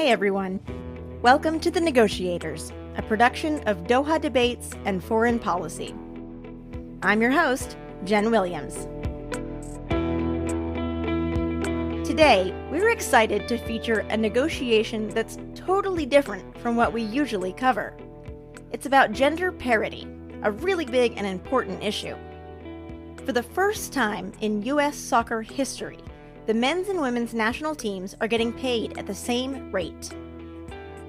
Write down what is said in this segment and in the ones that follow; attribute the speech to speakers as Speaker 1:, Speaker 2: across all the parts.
Speaker 1: Hey everyone. Welcome to The Negotiators, a production of Doha Debates and Foreign Policy. I'm your host, Jen Williams. Today, we're excited to feature a negotiation that's totally different from what we usually cover. It's about gender parity, a really big and important issue. For the first time in U.S. soccer history, the men's and women's national teams are getting paid at the same rate.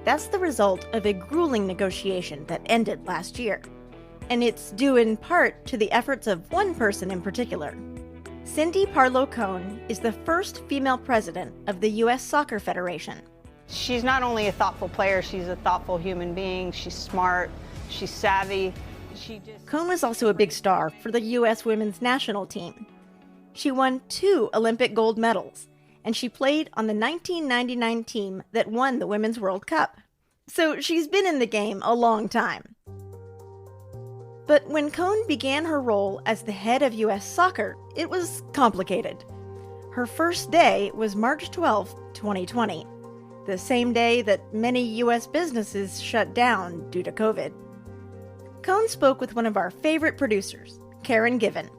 Speaker 1: That's the result of a grueling negotiation that ended last year, and it's due in part to the efforts of one person in particular. Cindy Parlow Cone is the first female president of the U.S. Soccer Federation.
Speaker 2: She's not only a thoughtful player, she's a thoughtful human being. She's smart, she's savvy.
Speaker 1: Cone was also a big star for the U.S. women's national team. She won 2 Olympic gold medals, and she played on the 1999 team that won the Women's World Cup. So she's been in the game a long time. But when Cone began her role as the head of U.S. Soccer, it was complicated. Her first day was March 12, 2020, the same day that many U.S. businesses shut down due to COVID. Cone spoke with one of our favorite producers, Karen Given.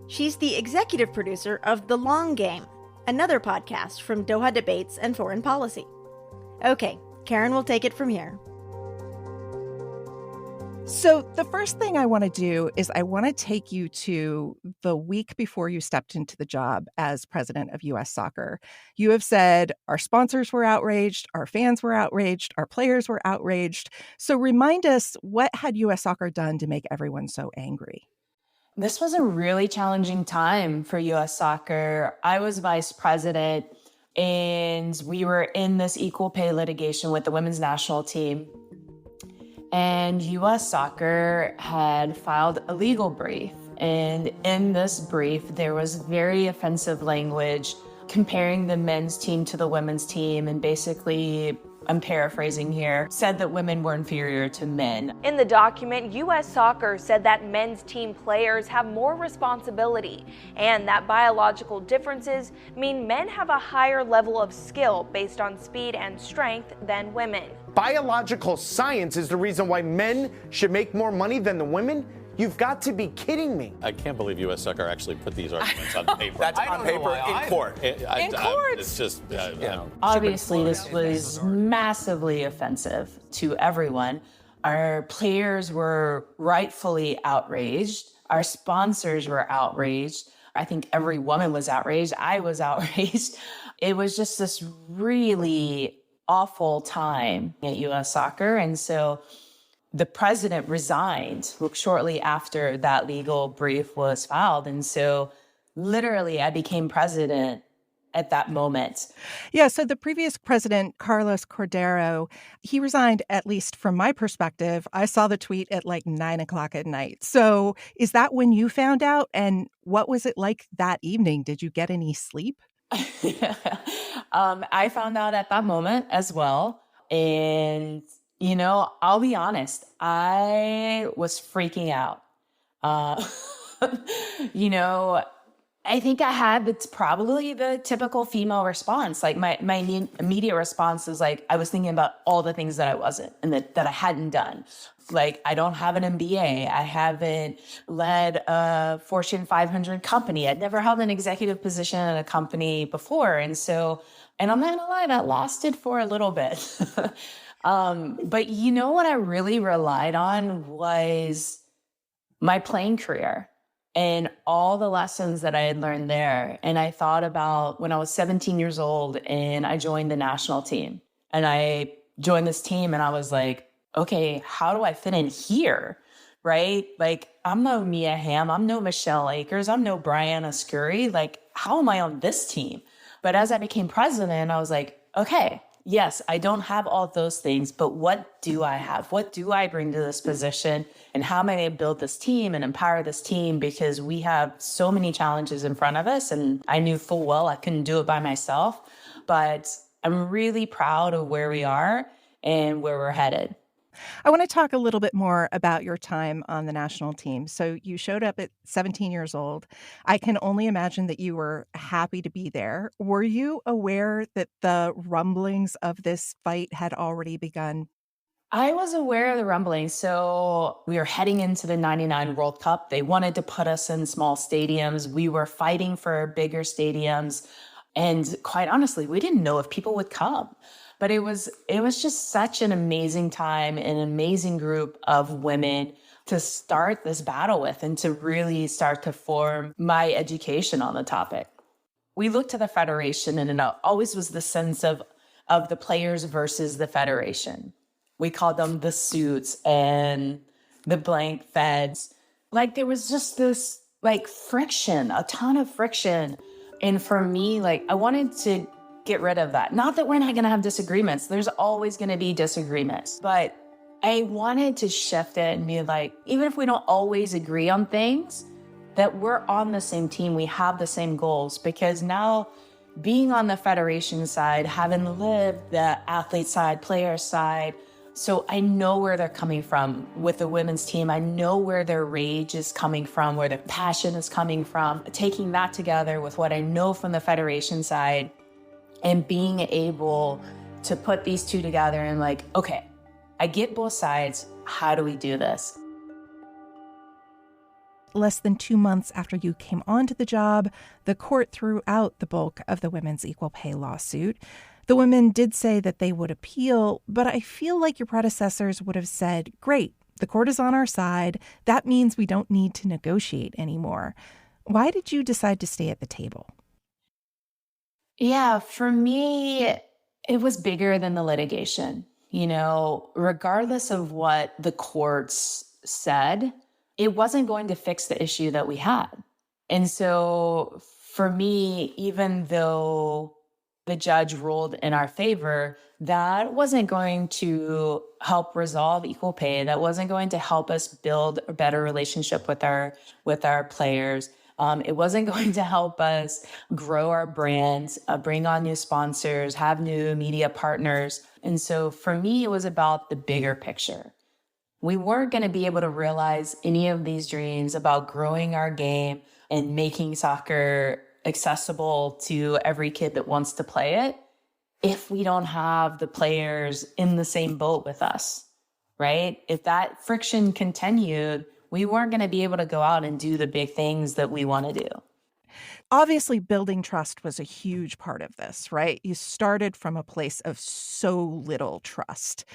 Speaker 1: She's the executive producer of The Long Game, another podcast from Doha Debates and Foreign Policy. Okay, Karen will take it from here.
Speaker 3: So the first thing I want to do is I want to take you to the week before you stepped into the job as president of U.S. Soccer. You have said our sponsors were outraged, our fans were outraged, our players were outraged. So remind us, what had U.S. Soccer done to make everyone so angry?
Speaker 4: This was a really challenging time for U.S. Soccer. I was vice president, and we were in this equal pay litigation with the women's national team. And U.S. Soccer had filed a legal brief. And in this brief, there was very offensive language comparing the men's team to the women's team, and basically, I'm paraphrasing here, said that women were inferior to men.
Speaker 5: In the document, U.S. Soccer said that men's team players have more responsibility and that biological differences mean men have a higher level of skill based on speed and strength than women.
Speaker 6: Biological science is the reason why men should make more money than the women? You've got to be kidding me.
Speaker 7: I can't believe U.S. Soccer actually put these arguments on paper.
Speaker 6: That's on paper in court.
Speaker 4: In court.
Speaker 7: It's just,
Speaker 4: Obviously, this was massively offensive to everyone. Our players were rightfully outraged. Our sponsors were outraged. I think every woman was outraged. I was outraged. It was just this really awful time at U.S. Soccer. And so the president resigned shortly after that legal brief was filed. And so literally I became president at that moment.
Speaker 3: Yeah, so the previous president, Carlos Cordero, he resigned, at least from my perspective. I saw the tweet at like 9:00 at night. So is that when you found out? And what was it like that evening? Did you get any sleep?
Speaker 4: I found out at that moment as well. And you know, I'll be honest, I was freaking out. I think I had, it's probably the typical female response. Like my immediate response is like, I was thinking about all the things that I wasn't and that I hadn't done. Like, I don't have an MBA. I haven't led a Fortune 500 company. I'd never held an executive position at a company before. And I'm not gonna lie, that lasted for a little bit. But you know what I really relied on was my playing career and all the lessons that I had learned there. And I thought about when I was 17 years old and I joined the national team. And I joined this team and I was like, okay, how do I fit in here? Right? Like, I'm no Mia Hamm, I'm no Michelle Akers, I'm no Brianna Scurry. Like, how am I on this team? But as I became president, I was like, okay, yes, I don't have all those things, but what do I have? What do I bring to this position? And how am I going to build this team and empower this team? Because we have so many challenges in front of us. And I knew full well I couldn't do it by myself. But I'm really proud of where we are and where we're headed.
Speaker 3: I want to talk a little bit more about your time on the national team. So you showed up at 17 years old. I can only imagine that you were happy to be there. Were you aware that the rumblings of this fight had already begun?
Speaker 4: I was aware of the rumblings. So we were heading into the 99 World Cup. They wanted to put us in small stadiums. We were fighting for bigger stadiums. And quite honestly, we didn't know if people would come. But it was just such an amazing time, an amazing group of women to start this battle with and to really start to form my education on the topic. We looked to the federation, and it always was the sense of the players versus the federation. We called them the suits and the blank feds. Like there was just this like friction, a ton of friction. And for me, like I wanted to get rid of that. Not that we're not going to have disagreements. There's always going to be disagreements, but I wanted to shift it and be like, even if we don't always agree on things, that we're on the same team. We have the same goals, because now being on the federation side, having lived the athlete side, player side, so I know where they're coming from with the women's team. I know where their rage is coming from, where their passion is coming from. Taking that together with what I know from the federation side and being able to put these two together and like, okay, I get both sides. How do we do this?
Speaker 3: Less than 2 months after you came onto the job, the court threw out the bulk of the women's equal pay lawsuit. The women did say that they would appeal, but I feel like your predecessors would have said, great, the court is on our side. That means we don't need to negotiate anymore. Why did you decide to stay at the table?
Speaker 4: Yeah, for me, it was bigger than the litigation. You know, regardless of what the courts said, it wasn't going to fix the issue that we had. And so for me, even though the judge ruled in our favor, that wasn't going to help resolve equal pay. That wasn't going to help us build a better relationship with our players. It wasn't going to help us grow our brands, bring on new sponsors, have new media partners. And so for me, it was about the bigger picture. We weren't going to be able to realize any of these dreams about growing our game and making soccer accessible to every kid that wants to play it if we don't have the players in the same boat with us, right? If that friction continued, we weren't going to be able to go out and do the big things that we want to do.
Speaker 3: Obviously, building trust was a huge part of this, right? You started from a place of so little trust.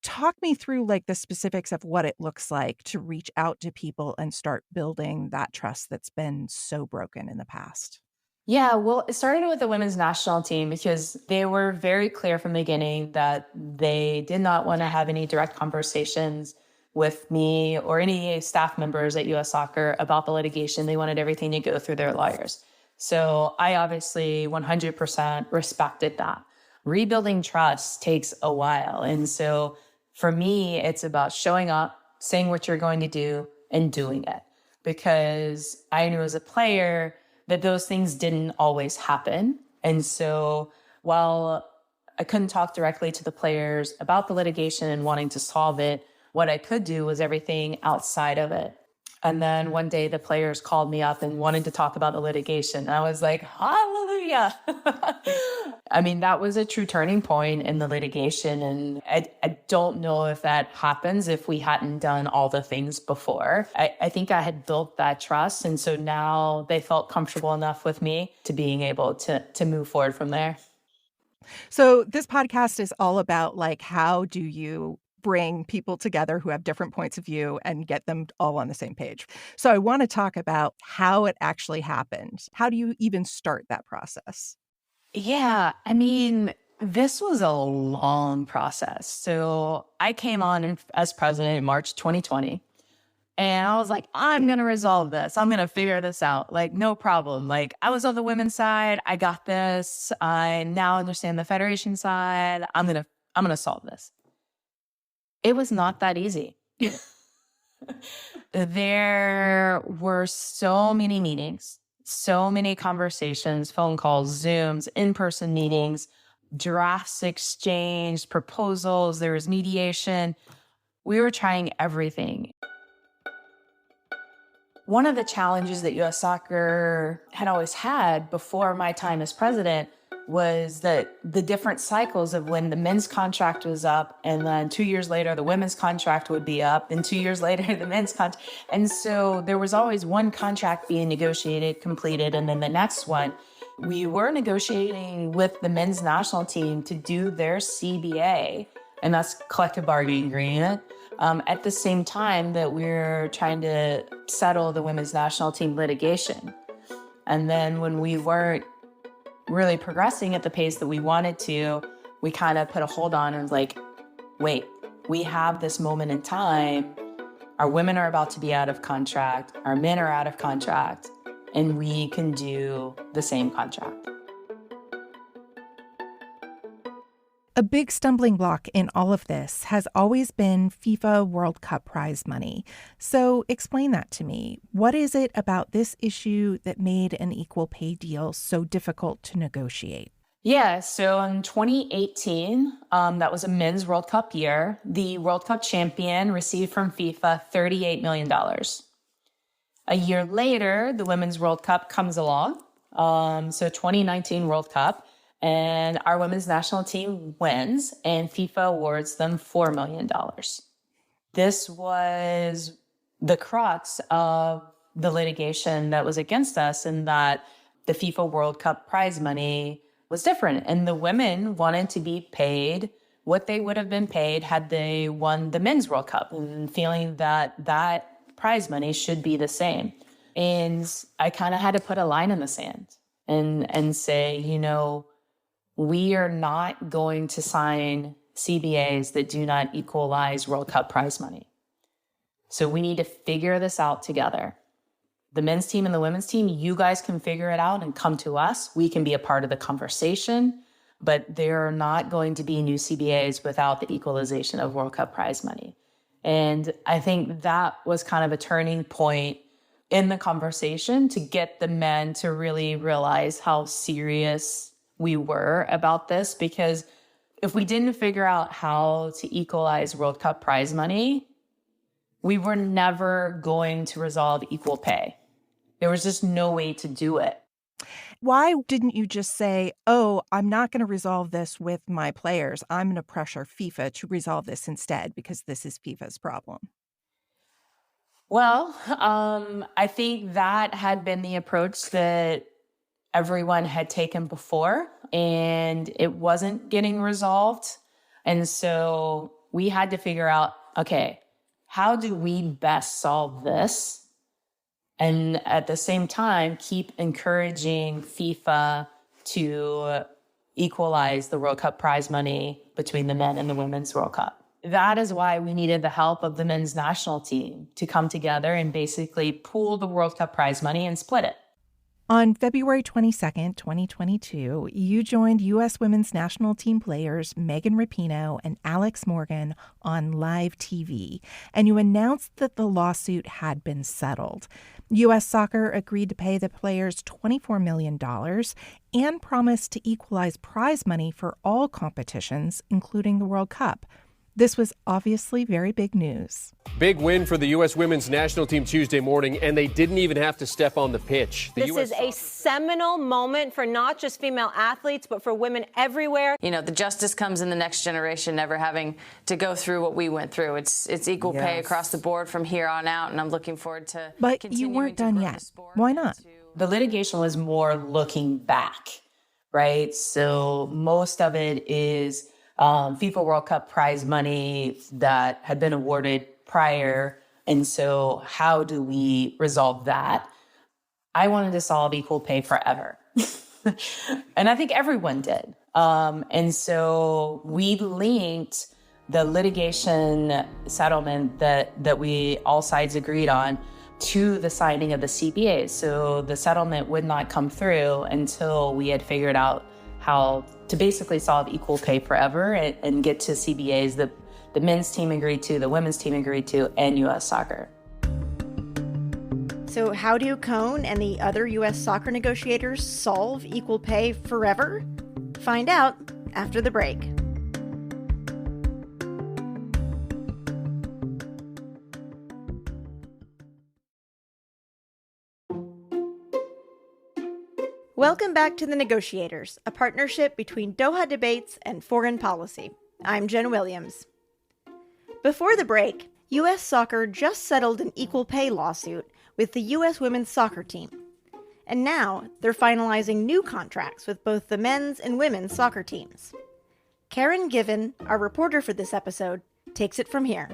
Speaker 3: Talk me through like the specifics of what it looks like to reach out to people and start building that trust that's been so broken in the past.
Speaker 4: Yeah, well, it started with the women's national team because they were very clear from the beginning that they did not want to have any direct conversations with me or any staff members at U.S. Soccer about the litigation. They wanted everything to go through their lawyers. So I obviously 100% respected that. Rebuilding trust takes a while. And so for me, it's about showing up, saying what you're going to do, and doing it. Because I knew as a player that those things didn't always happen. And so while I couldn't talk directly to the players about the litigation and wanting to solve it, what I could do was everything outside of it. And then one day the players called me up and wanted to talk about the litigation. I was like, hallelujah. I mean, that was a true turning point in the litigation. And I don't know if that happens if we hadn't done all the things before. I think I had built that trust. And so now they felt comfortable enough with me to being able to move forward from there.
Speaker 3: So this podcast is all about like, how do you bring people together who have different points of view and get them all on the same page? So I want to talk about how it actually happened. How do you even start that process?
Speaker 4: Yeah, I mean, this was a long process. So I came on as president in March 2020. And I was like, I'm going to resolve this. I'm going to figure this out. Like, no problem. Like, I was on the women's side. I got this. I now understand the federation side. I'm going to solve this. It was not that easy. There were so many meetings, so many conversations, phone calls, Zooms, in-person meetings, drafts exchanged, proposals, there was mediation. We were trying everything. One of the challenges that U.S. Soccer had always had before my time as president was that the different cycles of when the men's contract was up, and then 2 years later, the women's contract would be up, and 2 years later, the men's contract. And so there was always one contract being negotiated, completed, and then the next one. We were negotiating with the men's national team to do their CBA, and that's collective bargaining agreement, at the same time that we're trying to settle the women's national team litigation. And then when we weren't really progressing at the pace that we wanted to, we kind of put a hold on and was like, wait, we have this moment in time. Our women are about to be out of contract. Our men are out of contract, and we can do the same contract.
Speaker 3: A big stumbling block in all of this has always been FIFA World Cup prize money. So explain that to me. What is it about this issue that made an equal pay deal so difficult to negotiate?
Speaker 4: Yeah, so in 2018, that was a men's World Cup year. The World Cup champion received from FIFA $38 million. A year later, the Women's World Cup comes along. So 2019 World Cup. And our women's national team wins, and FIFA awards them $4 million. This was the crux of the litigation that was against us, in that the FIFA World Cup prize money was different. And the women wanted to be paid what they would have been paid had they won the men's World Cup, and feeling that that prize money should be the same. And I kind of had to put a line in the sand and say, you know, we are not going to sign CBAs that do not equalize World Cup prize money. So we need to figure this out together. The men's team and the women's team, you guys can figure it out and come to us. We can be a part of the conversation, but there are not going to be new CBAs without the equalization of World Cup prize money. And I think that was kind of a turning point in the conversation to get the men to really realize how serious we were about this, because if we didn't figure out how to equalize World Cup prize money, we were never going to resolve equal pay. There was just no way to do it.
Speaker 3: Why didn't you just say, oh, I'm not going to resolve this with my players. I'm going to pressure FIFA to resolve this instead because this is FIFA's problem?
Speaker 4: Well, I think that had been the approach that everyone had taken before, and it wasn't getting resolved. And so we had to figure out, okay, how do we best solve this? And at the same time, keep encouraging FIFA to equalize the World Cup prize money between the men and the women's World Cup. That is why we needed the help of the men's national team to come together and basically pool the World Cup prize money and split it.
Speaker 3: On February 22nd, 2022, you joined U.S. women's national team players Megan Rapinoe and Alex Morgan on live TV, and you announced that the lawsuit had been settled. U.S. Soccer agreed to pay the players $24 million and promised to equalize prize money for all competitions, including the World Cup. This was obviously very big news.
Speaker 8: Big win for the U.S. women's national team Tuesday morning, and they didn't even have to step on the pitch.
Speaker 9: This is a seminal moment for not just female athletes, but for women everywhere.
Speaker 10: You know, the justice comes in the next generation, never having to go through what we went through. It's equal pay across the board from here on out, and I'm looking forward to
Speaker 3: But you weren't done yet. Why not?
Speaker 4: The litigation was more looking back, right? So most of it is FIFA World Cup prize money that had been awarded prior. And so how do we resolve that? I wanted to solve equal pay forever. And I think everyone did. And so we linked the litigation settlement that we all sides agreed on to the signing of the CBA. So the settlement would not come through until we had figured out how to basically solve equal pay forever and get to CBAs that the men's team agreed to, the women's team agreed to, and U.S. Soccer.
Speaker 1: So how do Cone and the other U.S. soccer negotiators solve equal pay forever? Find out after the break. Welcome back to The Negotiators, a partnership between Doha Debates and Foreign Policy. I'm Jen Williams. Before the break, U.S. Soccer just settled an equal pay lawsuit with the U.S. women's soccer team. And now they're finalizing new contracts with both the men's and women's soccer teams. Karen Given, our reporter for this episode, takes it from here.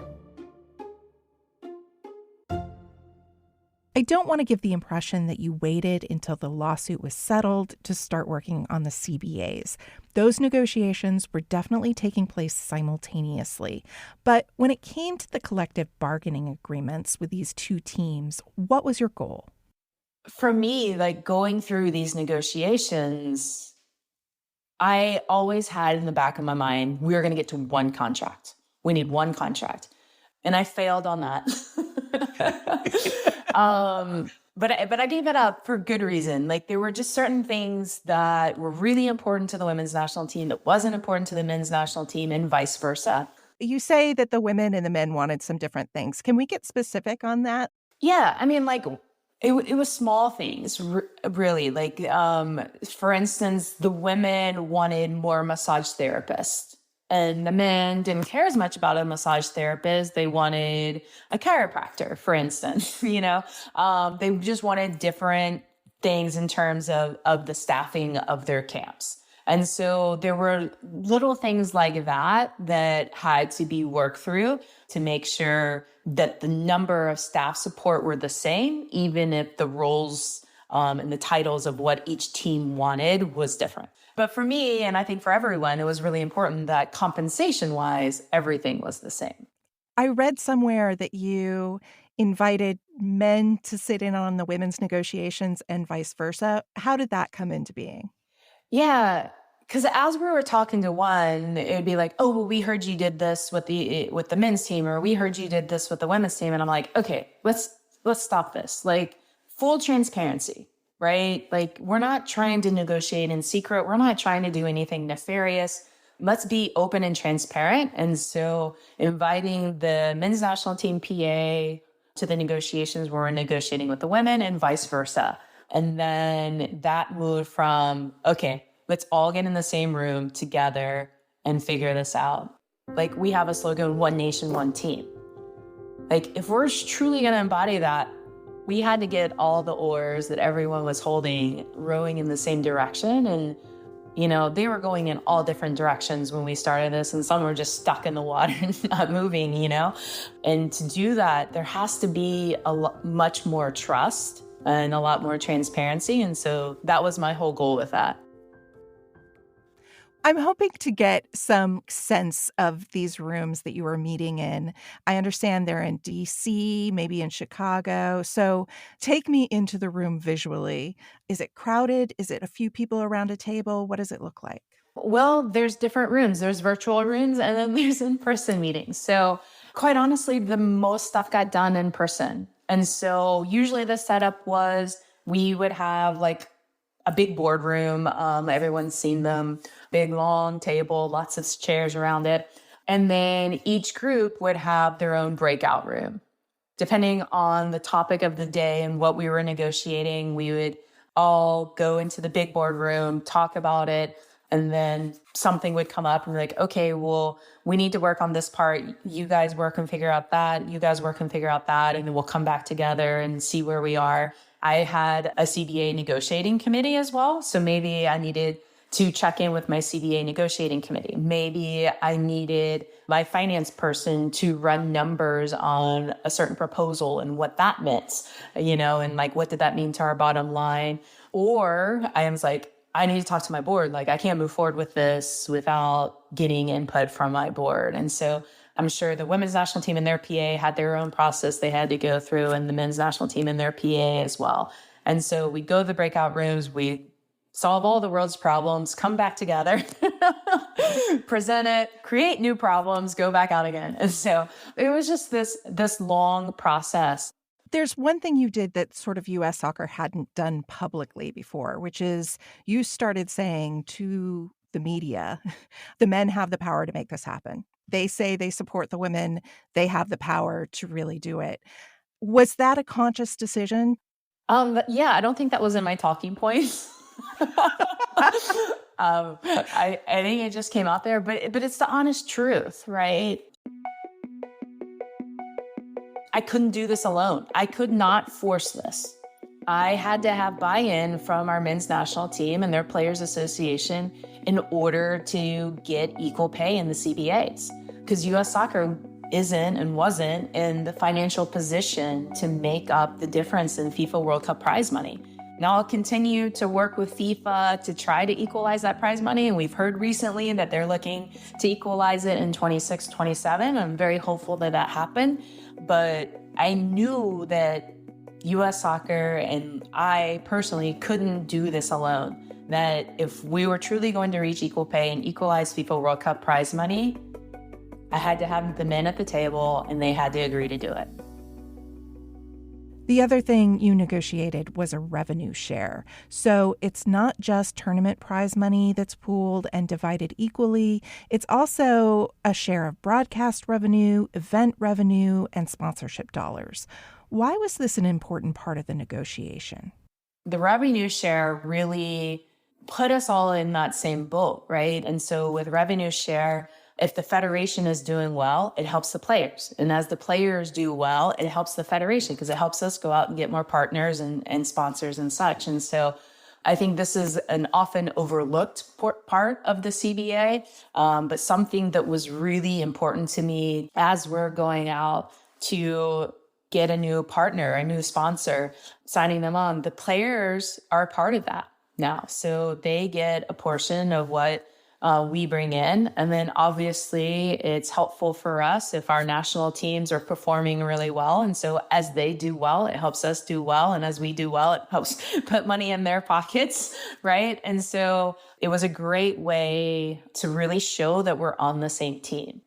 Speaker 3: I don't want to give the impression that you waited until the lawsuit was settled to start working on the CBAs. Those negotiations were definitely taking place simultaneously. But when it came to the collective bargaining agreements with these two teams, what was your goal?
Speaker 4: For me, like going through these negotiations, I always had in the back of my mind, we're going to get to one contract. We need one contract. And I failed on that. But I gave it up for good reason. Like there were just certain things that were really important to the women's national team that wasn't important to the men's national team and vice versa.
Speaker 3: You say that the women and the men wanted some different things. Can we get specific on that?
Speaker 4: Yeah, I mean, like it was small things, really. Like, for instance, the women wanted more massage therapists. And the men didn't care as much about a massage therapist. They wanted a chiropractor, for instance, they just wanted different things in terms of the staffing of their camps. And so there were little things like that had to be worked through to make sure that the number of staff support were the same, even if the roles and the titles of what each team wanted was different. But for me, and I think for everyone, it was really important that compensation-wise, everything was the same.
Speaker 3: I read somewhere that you invited men to sit in on the women's negotiations and vice versa. How did that come into being?
Speaker 4: Yeah, because as we were talking to one, it'd be like, oh, well, we heard you did this with the men's team, or we heard you did this with the women's team. And I'm like, okay, let's stop this. Like full transparency. Right? Like, we're not trying to negotiate in secret. We're not trying to do anything nefarious. Let's be open and transparent. And so inviting the men's national team PA to the negotiations where we're negotiating with the women and vice versa. And then that moved from, okay, let's all get in the same room together and figure this out. Like, we have a slogan, one nation, one team. Like, if we're truly going to embody that, we had to get all the oars that everyone was holding rowing in the same direction. And, they were going in all different directions when we started this. And some were just stuck in the water and not moving, And to do that, there has to be much more trust and a lot more transparency. And so that was my whole goal with that.
Speaker 3: I'm hoping to get some sense of these rooms that you were meeting in. I understand they're in D.C., maybe in Chicago. So take me into the room visually. Is it crowded? Is it a few people around a table? What does it look like?
Speaker 4: Well, there's different rooms. There's virtual rooms and then there's in-person meetings. So quite honestly, the most stuff got done in person. And so usually the setup was we would have like a big boardroom. Everyone's seen them. Big, long table, lots of chairs around it. And then each group would have their own breakout room. Depending on the topic of the day and what we were negotiating, we would all go into the big boardroom, talk about it, and then something would come up and be like, okay, well, we need to work on this part. You guys work and figure out that. You guys work and figure out that. And then we'll come back together and see where we are. I had a CBA negotiating committee as well. So maybe I needed to check in with my CBA negotiating committee. Maybe I needed my finance person to run numbers on a certain proposal and what that meant, and like, what did that mean to our bottom line? Or I was like, I need to talk to my board. Like, I can't move forward with this without getting input from my board. And so I'm sure the women's national team and their PA had their own process they had to go through, and the men's national team and their PA as well. And so we go to the breakout rooms, we solve all the world's problems, come back together, present it, create new problems, go back out again. And so it was just this long process.
Speaker 3: There's one thing you did that sort of U.S. Soccer hadn't done publicly before, which is you started saying to the media, the men have the power to make this happen. They say they support the women. They have the power to really do it. Was that a conscious decision?
Speaker 4: Yeah, I don't think that was in my talking points. I think it just came out there, but it's the honest truth, right? I couldn't do this alone. I could not force this. I had to have buy-in from our men's national team and their players association in order to get equal pay in the CBAs, because U.S. Soccer isn't and wasn't in the financial position to make up the difference in FIFA World Cup prize money. Now I'll continue to work with FIFA to try to equalize that prize money. And we've heard recently that they're looking to equalize it in 26, 27. I'm very hopeful that that happened. But I knew that U.S. Soccer and I personally couldn't do this alone. That if we were truly going to reach equal pay and equalize FIFA World Cup prize money, I had to have the men at the table and they had to agree to do it.
Speaker 3: The other thing you negotiated was a revenue share. So it's not just tournament prize money that's pooled and divided equally. It's also a share of broadcast revenue, event revenue, and sponsorship dollars. Why was this an important part of the negotiation?
Speaker 4: The revenue share really put us all in that same boat, right? And so with revenue share, if the federation is doing well, it helps the players. And as the players do well, it helps the federation because it helps us go out and get more partners and sponsors and such. And so I think this is an often overlooked part of the CBA, but something that was really important to me as we're going out to get a new partner, a new sponsor, signing them on. The players are part of that now. So they get a portion of what we bring in. And then obviously it's helpful for us if our national teams are performing really well. And so as they do well, it helps us do well. And as we do well, it helps put money in their pockets, right? And so it was a great way to really show that we're on the same team.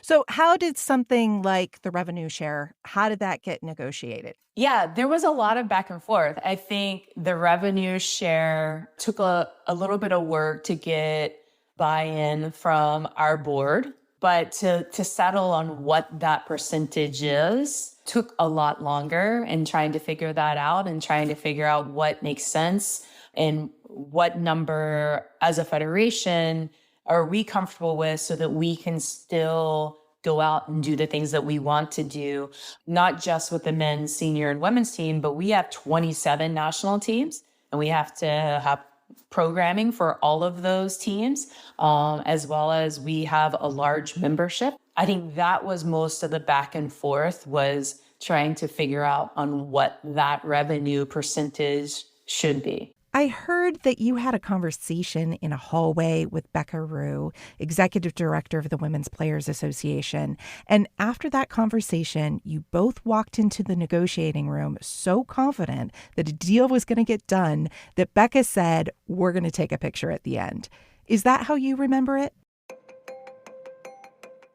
Speaker 3: So how did something like the revenue share, how did that get negotiated?
Speaker 4: Yeah, there was a lot of back and forth. I think the revenue share took a little bit of work to get buy-in from our board, but to settle on what that percentage is took a lot longer, and trying to figure that out and trying to figure out what makes sense and what number as a federation are we comfortable with so that we can still go out and do the things that we want to do, not just with the men's, senior, and women's team, but we have 27 national teams and we have to have programming for all of those teams, as well as we have a large membership. I think that was most of the back and forth, was trying to figure out on what that revenue percentage should be.
Speaker 3: I heard that you had a conversation in a hallway with Becca Rue, executive director of the Women's Players Association. And after that conversation, you both walked into the negotiating room so confident that a deal was going to get done that Becca said, "We're going to take a picture at the end." Is that how you remember it?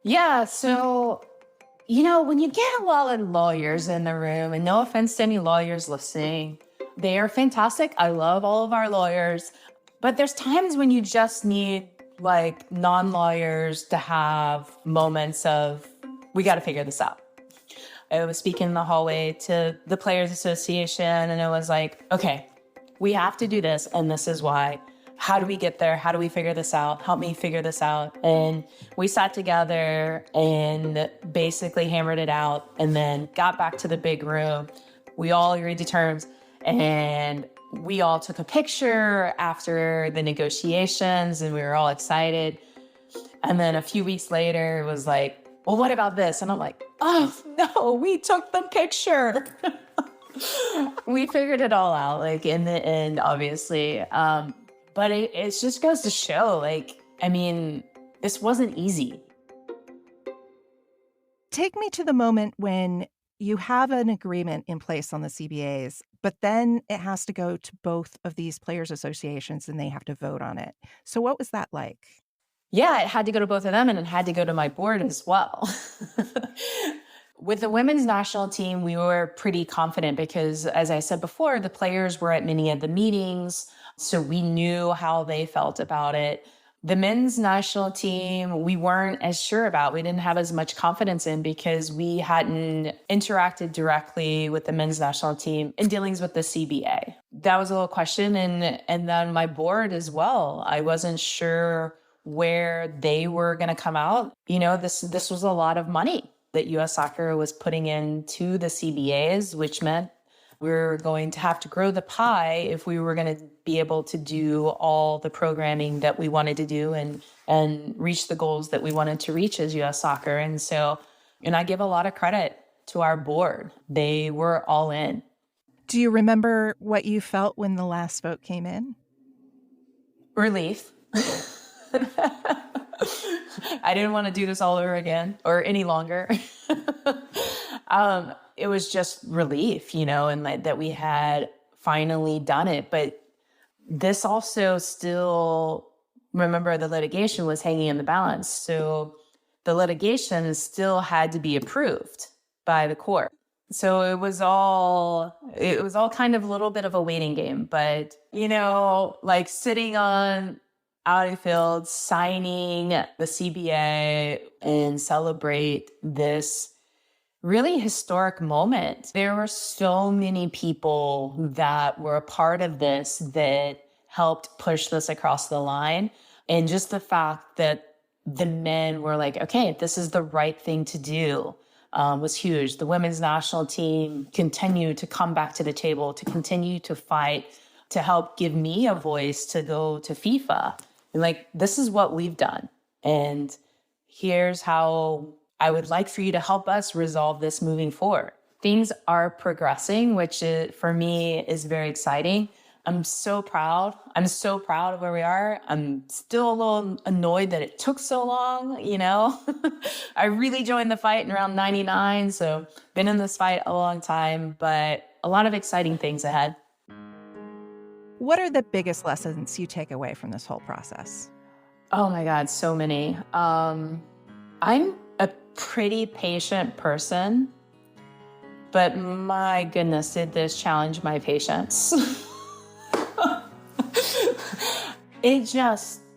Speaker 4: Yeah. So, when you get a lot of lawyers in the room, and no offense to any lawyers listening, they are fantastic. I love all of our lawyers. But there's times when you just need non-lawyers to have moments of, we got to figure this out. I was speaking in the hallway to the Players Association and it was like, okay, we have to do this and this is why. How do we get there? How do we figure this out? Help me figure this out. And we sat together and basically hammered it out and then got back to the big room. We all agreed to terms. And we all took a picture after the negotiations and we were all excited. And then a few weeks later, it was like, well, what about this? And I'm like, oh, no, we took the picture. We figured it all out, in the end, obviously. But it just goes to show, this wasn't easy.
Speaker 3: Take me to the moment when you have an agreement in place on the CBAs, but then it has to go to both of these players' associations and they have to vote on it. So what was that like?
Speaker 4: Yeah, it had to go to both of them and it had to go to my board as well. With the women's national team, we were pretty confident because, as I said before, the players were at many of the meetings, so we knew how they felt about it. The men's national team, we weren't as sure about. We didn't have as much confidence in because we hadn't interacted directly with the men's national team in dealings with the CBA. that was a little question. And then my board as well. I wasn't sure where they were going to come out. You know, this was a lot of money that U.S. Soccer was putting into the CBAs, which meant we were going to have to grow the pie if we were going to be able to do all the programming that we wanted to do and reach the goals that we wanted to reach as U.S. Soccer. And I give a lot of credit to our board. They were all in.
Speaker 3: Do you remember what you felt when the last vote came in?
Speaker 4: Relief. I didn't want to do this all over again or any longer. It was just relief, you know, and that we had finally done it. But this also still, remember, the litigation was hanging in the balance. So the litigation still had to be approved by the court. So it was all kind of a little bit of a waiting game. But, you know, like sitting on Audi Field, signing the CBA and celebrate this really historic moment. There were so many people that were a part of this that helped push this across the line. And just the fact that the men were like, okay, this is the right thing to do, was huge. The women's national team continued to come back to the table, to continue to fight, to help give me a voice to go to FIFA. And like, this is what we've done. And here's how I would like for you to help us resolve this moving forward. Things are progressing, which for me is very exciting. I'm so proud. I'm so proud of where we are. I'm still a little annoyed that it took so long, you know. I really joined the fight in around 99, so been in this fight a long time, but a lot of exciting things ahead.
Speaker 3: What are the biggest lessons you take away from this whole process?
Speaker 4: Oh my God, so many. I'm a pretty patient person, but my goodness, did this challenge my patience.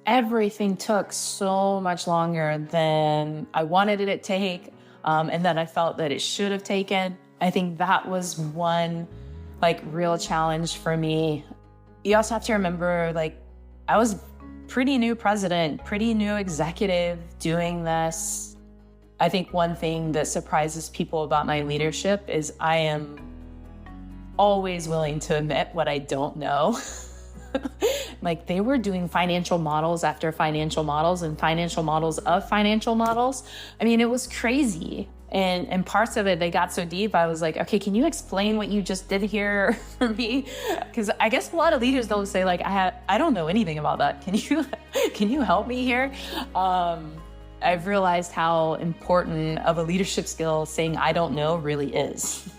Speaker 4: Everything took so much longer than I wanted it to take, and that I felt that it should have taken. I think that was one, real challenge for me. You also have to remember, I was pretty new president, pretty new executive doing this. I think one thing that surprises people about my leadership is I am always willing to admit what I don't know. They were doing financial models after financial models and financial models of financial models. I mean, it was crazy. And parts of it, they got so deep, I was like, okay, can you explain what you just did here for me? Because I guess a lot of leaders, they'll say, I don't know anything about that. Can you help me here? I've realized how important of a leadership skill saying I don't know really is.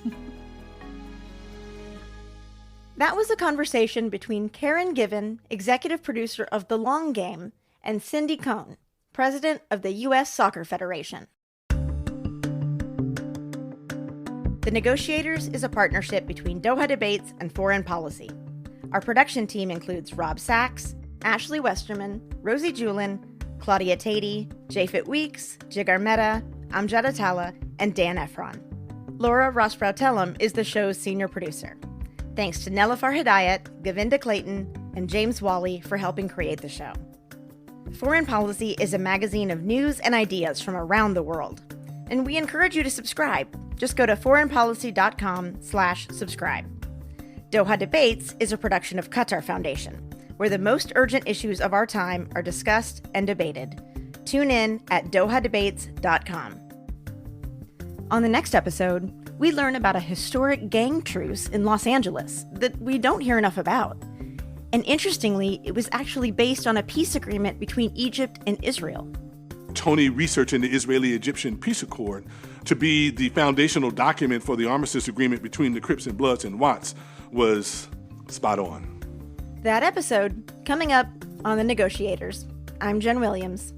Speaker 1: That was a conversation between Karen Given, executive producer of The Long Game, and Cindy Cone, president of the U.S. Soccer Federation. The Negotiators is a partnership between Doha Debates and Foreign Policy. Our production team includes Rob Sachs, Ashley Westerman, Rosie Julin, Claudia Tatey, Jafet Weeks, Jigar Mehta, Amjad Atala, and Dan Efron. Laura Rosbrautelum is the show's senior producer. Thanks to Nelifar Hidayat, Govinda Clayton, and James Wally for helping create the show. Foreign Policy is a magazine of news and ideas from around the world. And we encourage you to subscribe. Just go to foreignpolicy.com/subscribe. Doha Debates is a production of Qatar Foundation, where the most urgent issues of our time are discussed and debated. Tune in at dohadebates.com. On the next episode, we learn about a historic gang truce in Los Angeles that we don't hear enough about. And interestingly, it was actually based on a peace agreement between Egypt and Israel.
Speaker 11: Tony researching the Israeli-Egyptian peace accord to be the foundational document for the armistice agreement between the Crips and Bloods and Watts was spot on.
Speaker 1: That episode coming up on The Negotiators. I'm Jen Williams.